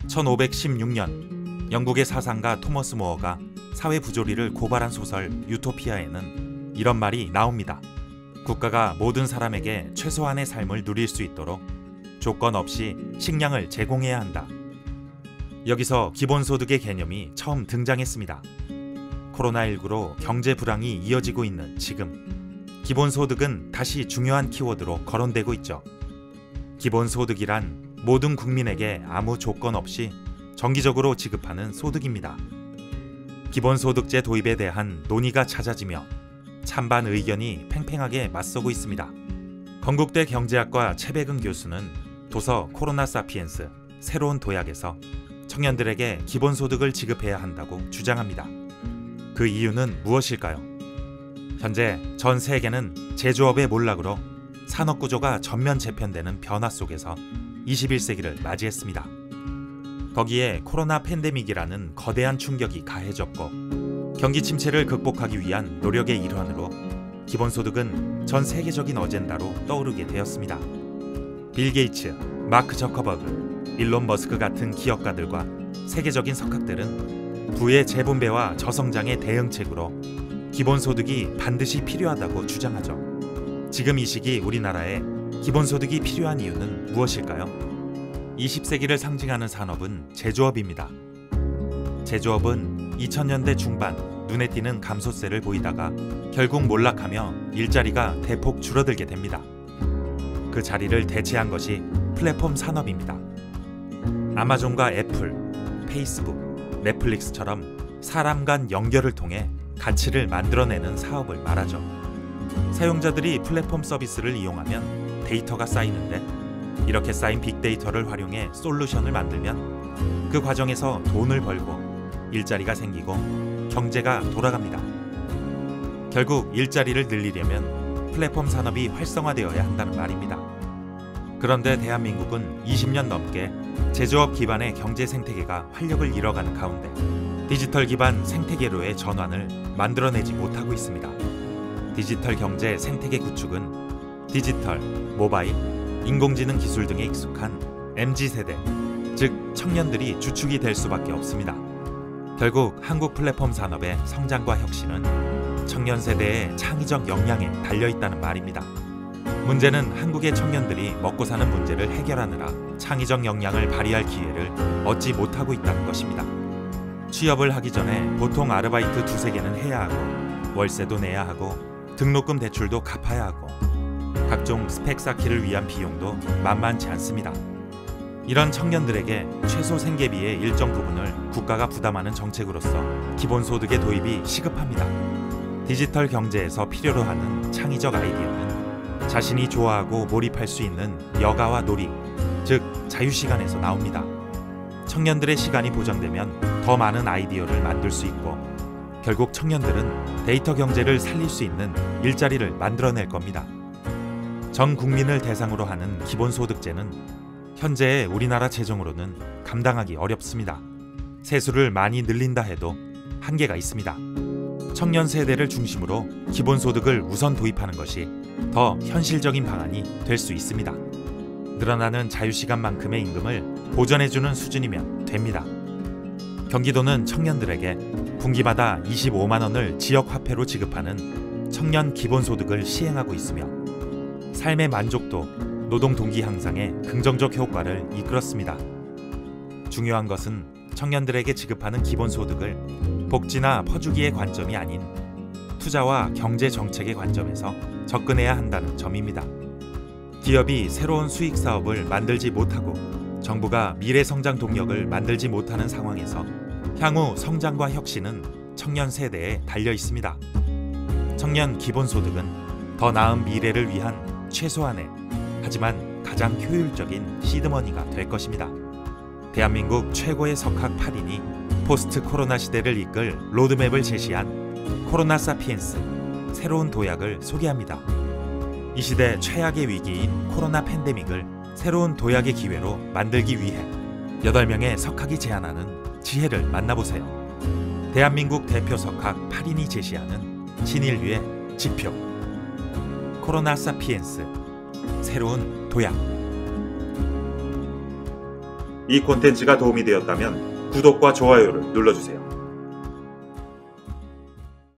1516년 영국의 사상가 토머스 모어가 사회 부조리를 고발한 소설 유토피아에는 이런 말이 나옵니다. 국가가 모든 사람에게 최소한의 삶을 누릴 수 있도록 조건 없이 식량을 제공해야 한다. 여기서 기본소득의 개념이 처음 등장했습니다. 코로나19로 경제 불황이 이어지고 있는 지금, 기본소득은 다시 중요한 키워드로 거론되고 있죠. 기본소득이란 모든 국민에게 아무 조건 없이 정기적으로 지급하는 소득입니다. 기본소득제 도입에 대한 논의가 잦아지며 찬반 의견이 팽팽하게 맞서고 있습니다. 건국대 경제학과 최백은 교수는 도서 코로나 사피엔스 새로운 도약에서 청년들에게 기본소득을 지급해야 한다고 주장합니다. 그 이유는 무엇일까요? 현재 전 세계는 제조업의 몰락으로 산업구조가 전면 재편되는 변화 속에서 21세기를 맞이했습니다. 거기에 코로나 팬데믹이라는 거대한 충격이 가해졌고 경기 침체를 극복하기 위한 노력의 일환으로 기본소득은 전 세계적인 어젠다로 떠오르게 되었습니다. 빌 게이츠, 마크 저커버그, 일론 머스크 같은 기업가들과 세계적인 석학들은 부의 재분배와 저성장의 대응책으로 기본소득이 반드시 필요하다고 주장하죠. 지금 이 시기 우리나라에 기본소득이 필요한 이유는 무엇일까요? 20세기를 상징하는 산업은 제조업입니다. 제조업은 2000년대 중반 눈에 띄는 감소세를 보이다가 결국 몰락하며 일자리가 대폭 줄어들게 됩니다. 그 자리를 대체한 것이 플랫폼 산업입니다. 아마존과 애플, 페이스북, 넷플릭스처럼 사람 간 연결을 통해 가치를 만들어내는 사업을 말하죠. 사용자들이 플랫폼 서비스를 이용하면 데이터가 쌓이는데 이렇게 쌓인 빅데이터를 활용해 솔루션을 만들면 그 과정에서 돈을 벌고 일자리가 생기고 경제가 돌아갑니다. 결국 일자리를 늘리려면 플랫폼 산업이 활성화되어야 한다는 말입니다. 그런데 대한민국은 20년 넘게 제조업 기반의 경제 생태계가 활력을 잃어가는 가운데 디지털 기반 생태계로의 전환을 만들어내지 못하고 있습니다. 디지털 경제 생태계 구축은 디지털, 모바일, 인공지능 기술 등에 익숙한 MZ세대, 즉 청년들이 주축이 될 수밖에 없습니다. 결국 한국 플랫폼 산업의 성장과 혁신은 청년 세대의 창의적 역량에 달려있다는 말입니다. 문제는 한국의 청년들이 먹고 사는 문제를 해결하느라 창의적 역량을 발휘할 기회를 얻지 못하고 있다는 것입니다. 취업을 하기 전에 보통 아르바이트 두세 개는 해야 하고 월세도 내야 하고 등록금 대출도 갚아야 하고 각종 스펙 쌓기를 위한 비용도 만만치 않습니다. 이런 청년들에게 최소 생계비의 일정 부분을 국가가 부담하는 정책으로서 기본소득의 도입이 시급합니다. 디지털 경제에서 필요로 하는 창의적 아이디어는 자신이 좋아하고 몰입할 수 있는 여가와 놀이, 즉 자유시간에서 나옵니다. 청년들의 시간이 보장되면 더 많은 아이디어를 만들 수 있고 결국 청년들은 데이터 경제를 살릴 수 있는 일자리를 만들어낼 겁니다. 전 국민을 대상으로 하는 기본소득제는 현재의 우리나라 재정으로는 감당하기 어렵습니다. 세수를 많이 늘린다 해도 한계가 있습니다. 청년 세대를 중심으로 기본소득을 우선 도입하는 것이 더 현실적인 방안이 될 수 있습니다. 늘어나는 자유시간만큼의 임금을 보전해주는 수준이면 됩니다. 경기도는 청년들에게 분기마다 25만 원을 지역화폐로 지급하는 청년 기본소득을 시행하고 있으며 삶의 만족도, 노동 동기 향상에 긍정적 효과를 이끌었습니다. 중요한 것은 청년들에게 지급하는 기본소득을 복지나 퍼주기의 관점이 아닌 투자와 경제 정책의 관점에서 접근해야 한다는 점입니다. 기업이 새로운 수익 사업을 만들지 못하고 정부가 미래 성장 동력을 만들지 못하는 상황에서 향후 성장과 혁신은 청년 세대에 달려 있습니다. 청년 기본소득은 더 나은 미래를 위한 최소한의 하지만 가장 효율적인 시드머니가 될 것입니다. 대한민국 최고의 석학 8인이 포스트 코로나 시대를 이끌 로드맵을 제시한 코로나 사피엔스 새로운 도약을 소개합니다. 이 시대 최악의 위기인 코로나 팬데믹을 새로운 도약의 기회로 만들기 위해 8명의 석학이 제안하는 지혜를 만나보세요. 대한민국 대표 석학 8인이 제시하는 신인류의 지표 코로나 사피엔스 새로운 도약. 이 콘텐츠가 도움이 되었다면 구독과 좋아요를 눌러주세요.